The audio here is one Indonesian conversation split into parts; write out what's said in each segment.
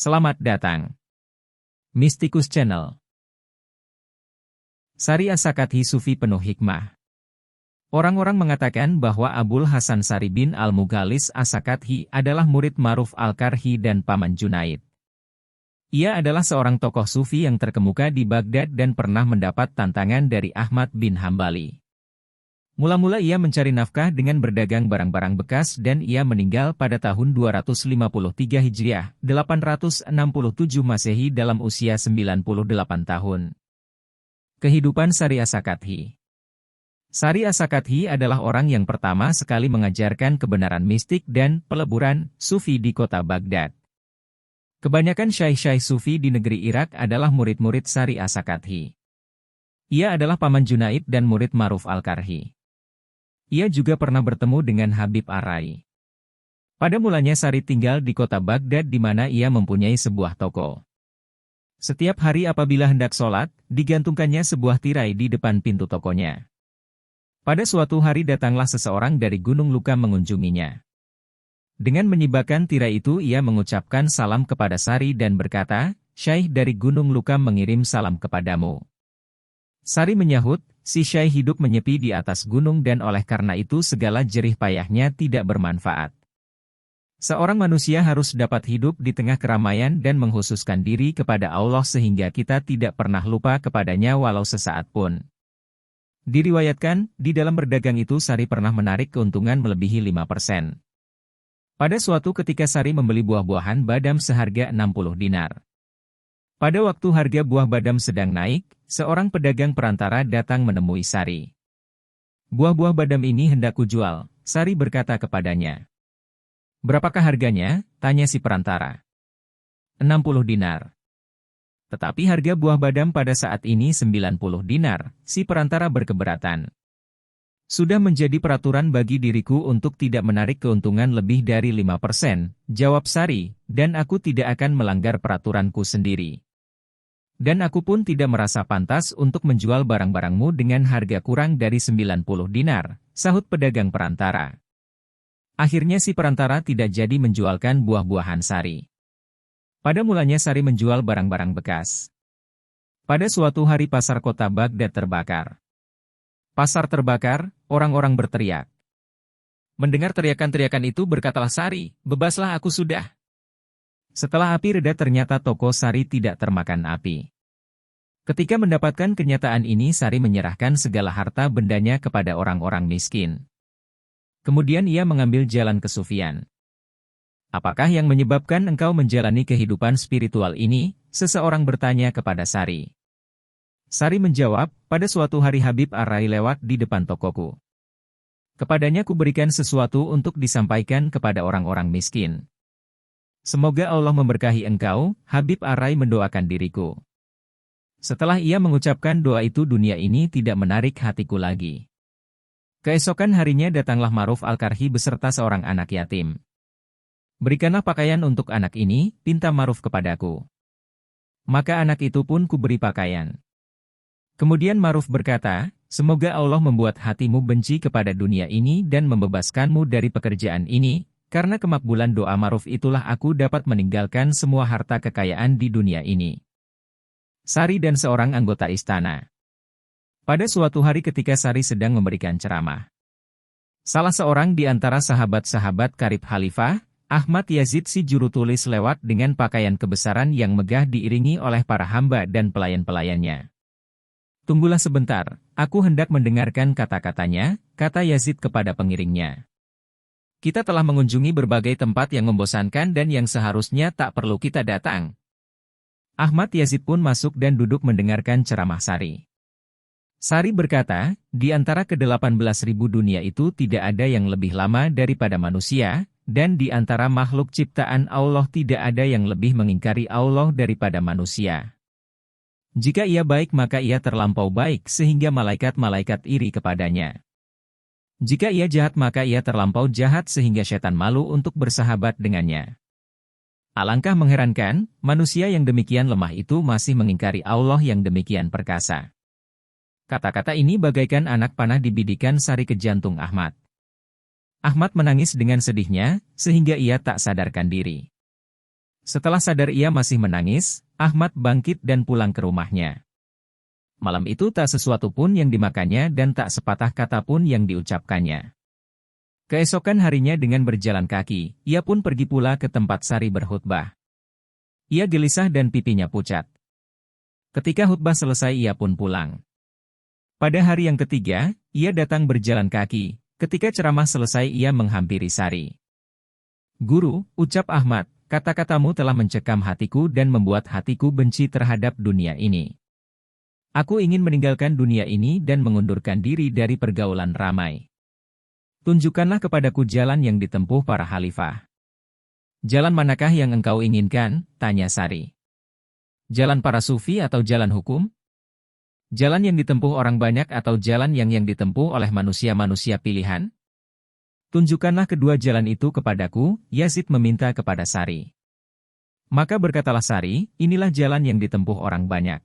Selamat datang. Mystikus Channel. Sari As-Sakathy Sufi penuh hikmah. Orang-orang mengatakan bahwa Abul Hasan Sari bin Al-Mughalis As-Sakathy adalah murid Ma'ruf Al-Karhi dan paman Junaid. Ia adalah seorang tokoh sufi yang terkemuka di Baghdad dan pernah mendapat tantangan dari Ahmad bin Hambali. Mula-mula ia mencari nafkah dengan berdagang barang-barang bekas dan ia meninggal pada tahun 253 Hijriah, 867 Masehi dalam usia 98 tahun. Kehidupan Sari As-Sakathy. Sari As-Sakathy adalah orang yang pertama sekali mengajarkan kebenaran mistik dan peleburan sufi di kota Baghdad. Kebanyakan syekh-syekh sufi di negeri Irak adalah murid-murid Sari As-Sakathy. Ia adalah paman Junaid dan murid Ma'ruf Al-Karhi. Ia juga pernah bertemu dengan Habib Ar-Rai. Pada mulanya Sari tinggal di kota Baghdad di mana ia mempunyai sebuah toko. Setiap hari apabila hendak sholat, digantungkannya sebuah tirai di depan pintu tokonya. Pada suatu hari datanglah seseorang dari Gunung Lukam mengunjunginya. Dengan menyibakkan tirai itu ia mengucapkan salam kepada Sari dan berkata, "Syekh dari Gunung Lukam mengirim salam kepadamu." Sari menyahut, si syekh hidup menyepi di atas gunung dan oleh karena itu segala jerih payahnya tidak bermanfaat. Seorang manusia harus dapat hidup di tengah keramaian dan menghususkan diri kepada Allah sehingga kita tidak pernah lupa kepadanya walau sesaat pun. Diriwayatkan, di dalam berdagang itu Sari pernah menarik keuntungan melebihi 5%. Pada suatu ketika Sari membeli buah-buahan badam seharga 60 dinar. Pada waktu harga buah badam sedang naik, seorang pedagang perantara datang menemui Sari. "Buah-buah badam ini hendak kujual," Sari berkata kepadanya. "Berapakah harganya?" tanya si perantara. 60 dinar. Tetapi harga buah badam pada saat ini 90 dinar, si perantara berkeberatan. "Sudah menjadi peraturan bagi diriku untuk tidak menarik keuntungan lebih dari 5%, jawab Sari, "dan aku tidak akan melanggar peraturanku sendiri. Dan aku pun tidak merasa pantas untuk menjual barang-barangmu dengan harga kurang dari 90 dinar, sahut pedagang perantara. Akhirnya si perantara tidak jadi menjualkan buah-buahan Sari. Pada mulanya Sari menjual barang-barang bekas. Pada suatu hari pasar kota Baghdad terbakar. Pasar terbakar, orang-orang berteriak. Mendengar teriakan-teriakan itu berkatalah Sari, "Bebaslah aku sudah." Setelah api reda ternyata toko Sari tidak termakan api. Ketika mendapatkan kenyataan ini Sari menyerahkan segala harta bendanya kepada orang-orang miskin. Kemudian ia mengambil jalan kesufian. "Apakah yang menyebabkan engkau menjalani kehidupan spiritual ini?" seseorang bertanya kepada Sari. Sari menjawab, "Pada suatu hari Habib Ar-Rai lewat di depan tokoku. Kepadanya kuberikan sesuatu untuk disampaikan kepada orang-orang miskin. Semoga Allah memberkahi engkau." Habib Ar-Rai mendoakan diriku. Setelah ia mengucapkan doa itu dunia ini tidak menarik hatiku lagi. Keesokan harinya datanglah Ma'ruf Al-Karhi beserta seorang anak yatim. "Berikanlah pakaian untuk anak ini," pinta Ma'ruf kepadaku. Maka anak itu pun kuberi pakaian. Kemudian Ma'ruf berkata, "Semoga Allah membuat hatimu benci kepada dunia ini dan membebaskanmu dari pekerjaan ini. Karena kemakbulan doa Ma'ruf itulah aku dapat meninggalkan semua harta kekayaan di dunia ini." Sari dan seorang anggota istana. Pada suatu hari ketika Sari sedang memberikan ceramah, salah seorang di antara sahabat-sahabat karib Khalifah, Ahmad Yazid si jurutulis lewat dengan pakaian kebesaran yang megah diiringi oleh para hamba dan pelayan-pelayannya. "Tunggulah sebentar, aku hendak mendengarkan kata-katanya," kata Yazid kepada pengiringnya. "Kita telah mengunjungi berbagai tempat yang membosankan dan yang seharusnya tak perlu kita datang." Ahmad Yazid pun masuk dan duduk mendengarkan ceramah Sari. Sari berkata, "Di antara ke-18.000 dunia itu tidak ada yang lebih lama daripada manusia, dan di antara makhluk ciptaan Allah tidak ada yang lebih mengingkari Allah daripada manusia. Jika ia baik maka ia terlampau baik sehingga malaikat-malaikat iri kepadanya. Jika ia jahat maka ia terlampau jahat sehingga setan malu untuk bersahabat dengannya. Alangkah mengherankan, manusia yang demikian lemah itu masih mengingkari Allah yang demikian perkasa." Kata-kata ini bagaikan anak panah dibidikan Sari ke jantung Ahmad. Ahmad menangis dengan sedihnya, sehingga ia tak sadarkan diri. Setelah sadar ia masih menangis, Ahmad bangkit dan pulang ke rumahnya. Malam itu tak sesuatu pun yang dimakannya dan tak sepatah kata pun yang diucapkannya. Keesokan harinya dengan berjalan kaki, ia pun pergi pula ke tempat Sari berkhutbah. Ia gelisah dan pipinya pucat. Ketika khutbah selesai ia pun pulang. Pada hari yang ketiga, ia datang berjalan kaki. Ketika ceramah selesai ia menghampiri Sari. "Guru," ucap Ahmad, "kata-katamu telah mencekam hatiku dan membuat hatiku benci terhadap dunia ini. Aku ingin meninggalkan dunia ini dan mengundurkan diri dari pergaulan ramai. Tunjukkanlah kepadaku jalan yang ditempuh para khalifah." "Jalan manakah yang engkau inginkan?" tanya Sari. "Jalan para sufi atau jalan hukum? Jalan yang ditempuh orang banyak atau jalan yang ditempuh oleh manusia-manusia pilihan? Tunjukkanlah kedua jalan itu kepadaku," Yazid meminta kepada Sari. Maka berkatalah Sari, "Inilah jalan yang ditempuh orang banyak.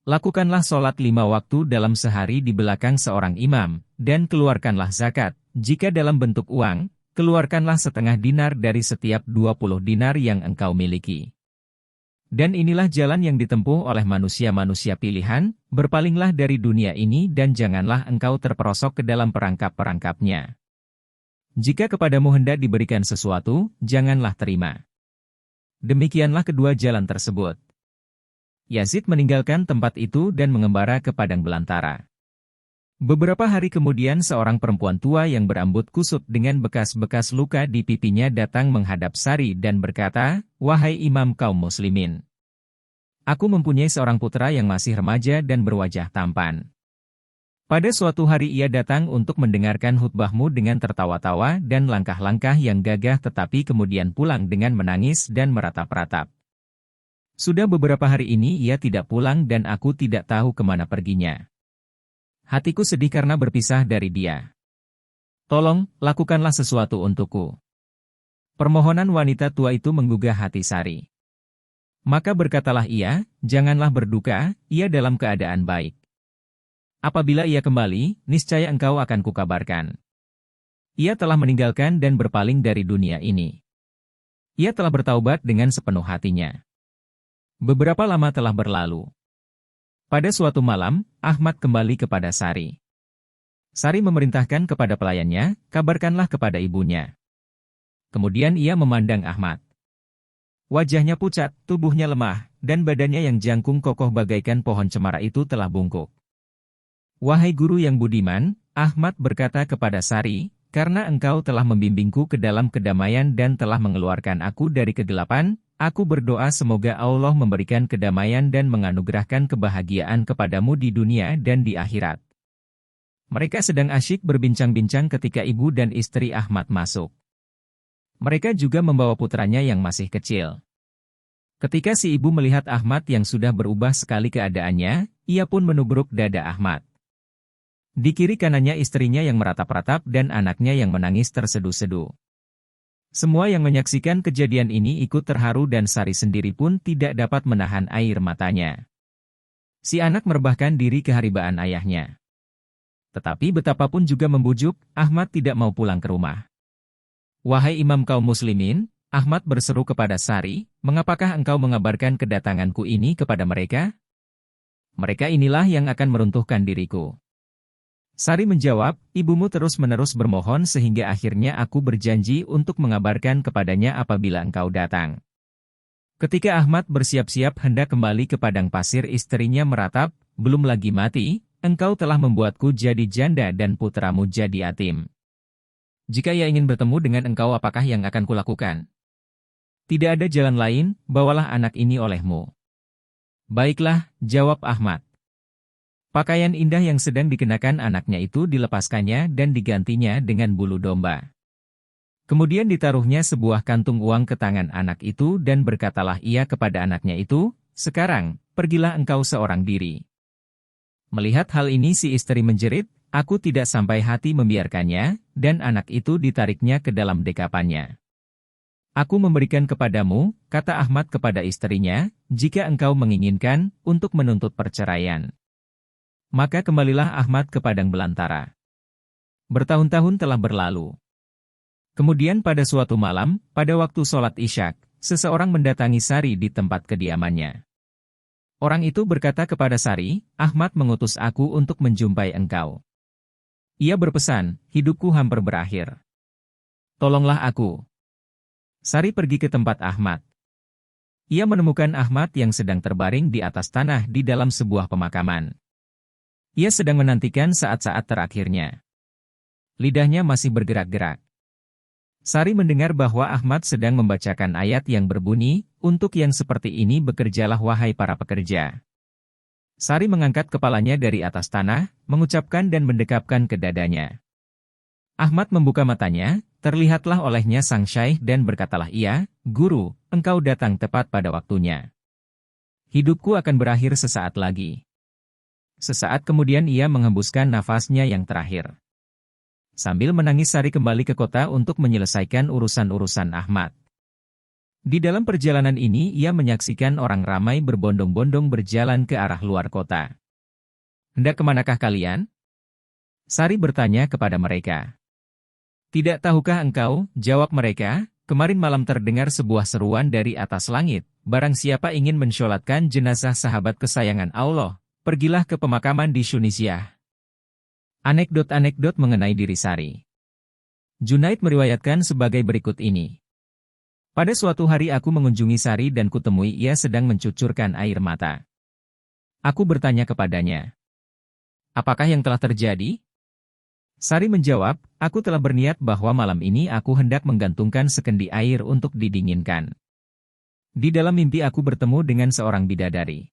Lakukanlah sholat 5 waktu dalam sehari di belakang seorang imam, dan keluarkanlah zakat. Jika dalam bentuk uang, keluarkanlah setengah dinar dari setiap 20 dinar yang engkau miliki. Dan inilah jalan yang ditempuh oleh manusia-manusia pilihan, berpalinglah dari dunia ini dan janganlah engkau terperosok ke dalam perangkap-perangkapnya. Jika kepadamu hendak diberikan sesuatu, janganlah terima." Demikianlah kedua jalan tersebut. Yazid meninggalkan tempat itu dan mengembara ke padang belantara. Beberapa hari kemudian seorang perempuan tua yang berambut kusut dengan bekas-bekas luka di pipinya datang menghadap Sari dan berkata, "Wahai imam kaum muslimin, aku mempunyai seorang putra yang masih remaja dan berwajah tampan. Pada suatu hari ia datang untuk mendengarkan khutbahmu dengan tertawa-tawa dan langkah-langkah yang gagah tetapi kemudian pulang dengan menangis dan meratap-ratap. Sudah beberapa hari ini ia tidak pulang dan aku tidak tahu kemana perginya. Hatiku sedih karena berpisah dari dia. Tolong, lakukanlah sesuatu untukku." Permohonan wanita tua itu menggugah hati Sari. Maka berkatalah ia, "Janganlah berduka, ia dalam keadaan baik. Apabila ia kembali, niscaya engkau akan kukabarkan. Ia telah meninggalkan dan berpaling dari dunia ini. Ia telah bertaubat dengan sepenuh hatinya." Beberapa lama telah berlalu. Pada suatu malam, Ahmad kembali kepada Sari. Sari memerintahkan kepada pelayannya, "Kabarkanlah kepada ibunya." Kemudian ia memandang Ahmad. Wajahnya pucat, tubuhnya lemah, dan badannya yang jangkung kokoh bagaikan pohon cemara itu telah bungkuk. "Wahai guru yang budiman," Ahmad berkata kepada Sari, "karena engkau telah membimbingku ke dalam kedamaian dan telah mengeluarkan aku dari kegelapan, aku berdoa semoga Allah memberikan kedamaian dan menganugerahkan kebahagiaan kepadamu di dunia dan di akhirat." Mereka sedang asyik berbincang-bincang ketika ibu dan istri Ahmad masuk. Mereka juga membawa putranya yang masih kecil. Ketika si ibu melihat Ahmad yang sudah berubah sekali keadaannya, ia pun menubruk dada Ahmad. Di kiri kanannya istrinya yang meratap-ratap dan anaknya yang menangis terseduh-seduh. Semua yang menyaksikan kejadian ini ikut terharu dan Sari sendiri pun tidak dapat menahan air matanya. Si anak merebahkan diri keharibaan ayahnya. Tetapi betapapun juga membujuk, Ahmad tidak mau pulang ke rumah. "Wahai imam kaum muslimin," Ahmad berseru kepada Sari, "mengapakah engkau mengabarkan kedatanganku ini kepada mereka? Mereka inilah yang akan meruntuhkan diriku." Sari menjawab, "Ibumu terus-menerus bermohon sehingga akhirnya aku berjanji untuk mengabarkan kepadanya apabila engkau datang." Ketika Ahmad bersiap-siap hendak kembali ke padang pasir istrinya meratap, "Belum lagi mati, engkau telah membuatku jadi janda dan putramu jadi yatim. Jika ia ingin bertemu dengan engkau apakah yang akan kulakukan? Tidak ada jalan lain, bawalah anak ini olehmu." "Baiklah," jawab Ahmad. Pakaian indah yang sedang dikenakan anaknya itu dilepaskannya dan digantinya dengan bulu domba. Kemudian ditaruhnya sebuah kantung uang ke tangan anak itu dan berkatalah ia kepada anaknya itu, "Sekarang, pergilah engkau seorang diri." Melihat hal ini si istri menjerit, "Aku tidak sampai hati membiarkannya," dan anak itu ditariknya ke dalam dekapannya. "Aku memberikan kepadamu," kata Ahmad kepada istrinya, "jika engkau menginginkan, untuk menuntut perceraian." Maka kembalilah Ahmad ke padang belantara. Bertahun-tahun telah berlalu. Kemudian pada suatu malam, pada waktu sholat Isya, seseorang mendatangi Sari di tempat kediamannya. Orang itu berkata kepada Sari, "Ahmad mengutus aku untuk menjumpai engkau. Ia berpesan, hidupku hampir berakhir. Tolonglah aku." Sari pergi ke tempat Ahmad. Ia menemukan Ahmad yang sedang terbaring di atas tanah di dalam sebuah pemakaman. Ia sedang menantikan saat-saat terakhirnya. Lidahnya masih bergerak-gerak. Sari mendengar bahwa Ahmad sedang membacakan ayat yang berbunyi, "Untuk yang seperti ini bekerjalah wahai para pekerja." Sari mengangkat kepalanya dari atas tanah, mengucapkan dan mendekapkan ke dadanya. Ahmad membuka matanya, terlihatlah olehnya sang syaikh dan berkatalah ia, "Guru, engkau datang tepat pada waktunya. Hidupku akan berakhir sesaat lagi." Sesaat kemudian ia menghembuskan nafasnya yang terakhir. Sambil menangis Sari kembali ke kota untuk menyelesaikan urusan-urusan Ahmad. Di dalam perjalanan ini ia menyaksikan orang ramai berbondong-bondong berjalan ke arah luar kota. "Hendak kemanakah kalian?" Sari bertanya kepada mereka. "Tidak tahukah engkau?" jawab mereka, "kemarin malam terdengar sebuah seruan dari atas langit, barang siapa ingin mensholatkan jenazah sahabat kesayangan Allah, pergilah ke pemakaman di Syunisiyah." Anekdot-anekdot mengenai diri Sari. Junaid meriwayatkan sebagai berikut ini. Pada suatu hari aku mengunjungi Sari dan kutemui ia sedang mencucurkan air mata. Aku bertanya kepadanya, "Apakah yang telah terjadi?" Sari menjawab, "Aku telah berniat bahwa malam ini aku hendak menggantungkan sekendi air untuk didinginkan. Di dalam mimpi aku bertemu dengan seorang bidadari.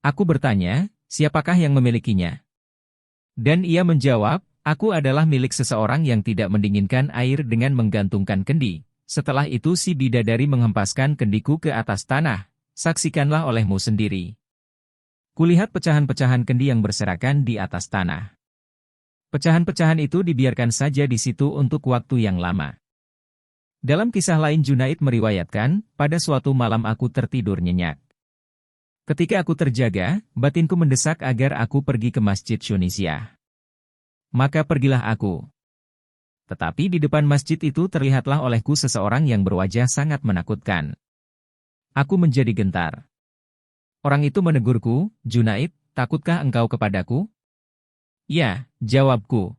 Aku bertanya, siapakah yang memilikinya? Dan ia menjawab, aku adalah milik seseorang yang tidak mendinginkan air dengan menggantungkan kendi. Setelah itu si bidadari menghempaskan kendiku ke atas tanah, saksikanlah olehmu sendiri. Kulihat pecahan-pecahan kendi yang berserakan di atas tanah. Pecahan-pecahan itu dibiarkan saja di situ untuk waktu yang lama." Dalam kisah lain Junaid meriwayatkan, pada suatu malam aku tertidur nyenyak. Ketika aku terjaga, batinku mendesak agar aku pergi ke Masjid Syunisiyah. Maka pergilah aku. Tetapi di depan masjid itu terlihatlah olehku seseorang yang berwajah sangat menakutkan. Aku menjadi gentar. Orang itu menegurku, "Junaid, takutkah engkau kepadaku?" "Ya," jawabku.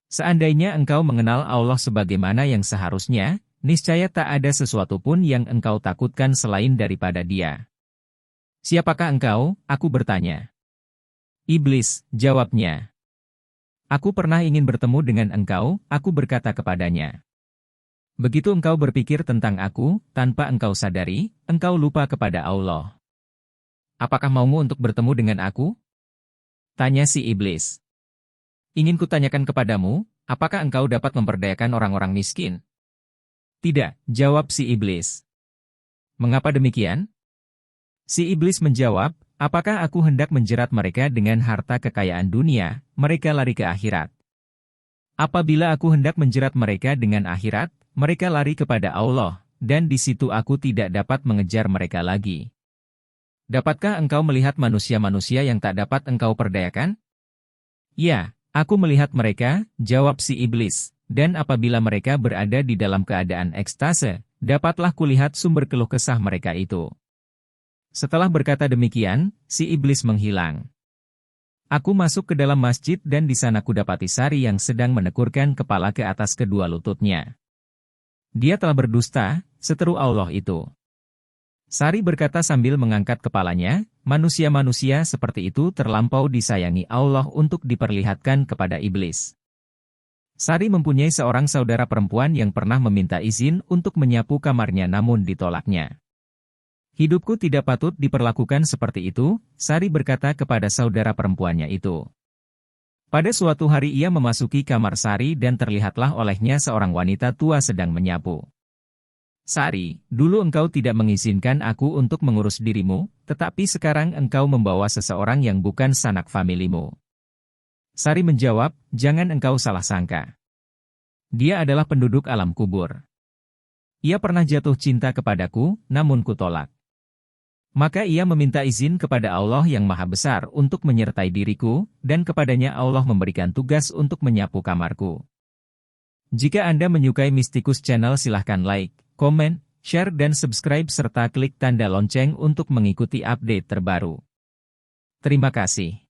"Seandainya engkau mengenal Allah sebagaimana yang seharusnya, niscaya tak ada sesuatu pun yang engkau takutkan selain daripada Dia." "Siapakah engkau?" aku bertanya. "Iblis," jawabnya. "Aku pernah ingin bertemu dengan engkau," aku berkata kepadanya. "Begitu engkau berpikir tentang aku, tanpa engkau sadari, engkau lupa kepada Allah. Apakah maumu untuk bertemu dengan aku?" Tanya si iblis. "Ingin kutanyakan kepadamu, apakah engkau dapat memperdayakan orang-orang miskin?" "Tidak," jawab si iblis. "Mengapa demikian?" Si iblis menjawab, "Apakah aku hendak menjerat mereka dengan harta kekayaan dunia, mereka lari ke akhirat. Apabila aku hendak menjerat mereka dengan akhirat, mereka lari kepada Allah, dan di situ aku tidak dapat mengejar mereka lagi. Dapatkah engkau melihat manusia-manusia yang tak dapat engkau perdayakan?" "Ya, aku melihat mereka," jawab si iblis, "dan apabila mereka berada di dalam keadaan ekstase, dapatlah kulihat sumber keluh kesah mereka itu." Setelah berkata demikian, si iblis menghilang. Aku masuk ke dalam masjid dan di sana kudapati Sari yang sedang menekurkan kepala ke atas kedua lututnya. "Dia telah berdusta," seteru Allah itu. Sari berkata sambil mengangkat kepalanya, "Manusia-manusia seperti itu terlampau disayangi Allah untuk diperlihatkan kepada iblis." Sari mempunyai seorang saudara perempuan yang pernah meminta izin untuk menyapu kamarnya namun ditolaknya. "Hidupku tidak patut diperlakukan seperti itu," Sari berkata kepada saudara perempuannya itu. Pada suatu hari ia memasuki kamar Sari dan terlihatlah olehnya seorang wanita tua sedang menyapu. "Sari, dulu engkau tidak mengizinkan aku untuk mengurus dirimu, tetapi sekarang engkau membawa seseorang yang bukan sanak familimu." Sari menjawab, "Jangan engkau salah sangka. Dia adalah penduduk alam kubur. Ia pernah jatuh cinta kepadaku, namun kutolak. Maka ia meminta izin kepada Allah yang Maha Besar untuk menyertai diriku, dan kepadanya Allah memberikan tugas untuk menyapu kamarku." Jika Anda menyukai Mistikus Channel silahkan like, komen, share dan subscribe serta klik tanda lonceng untuk mengikuti update terbaru. Terima kasih.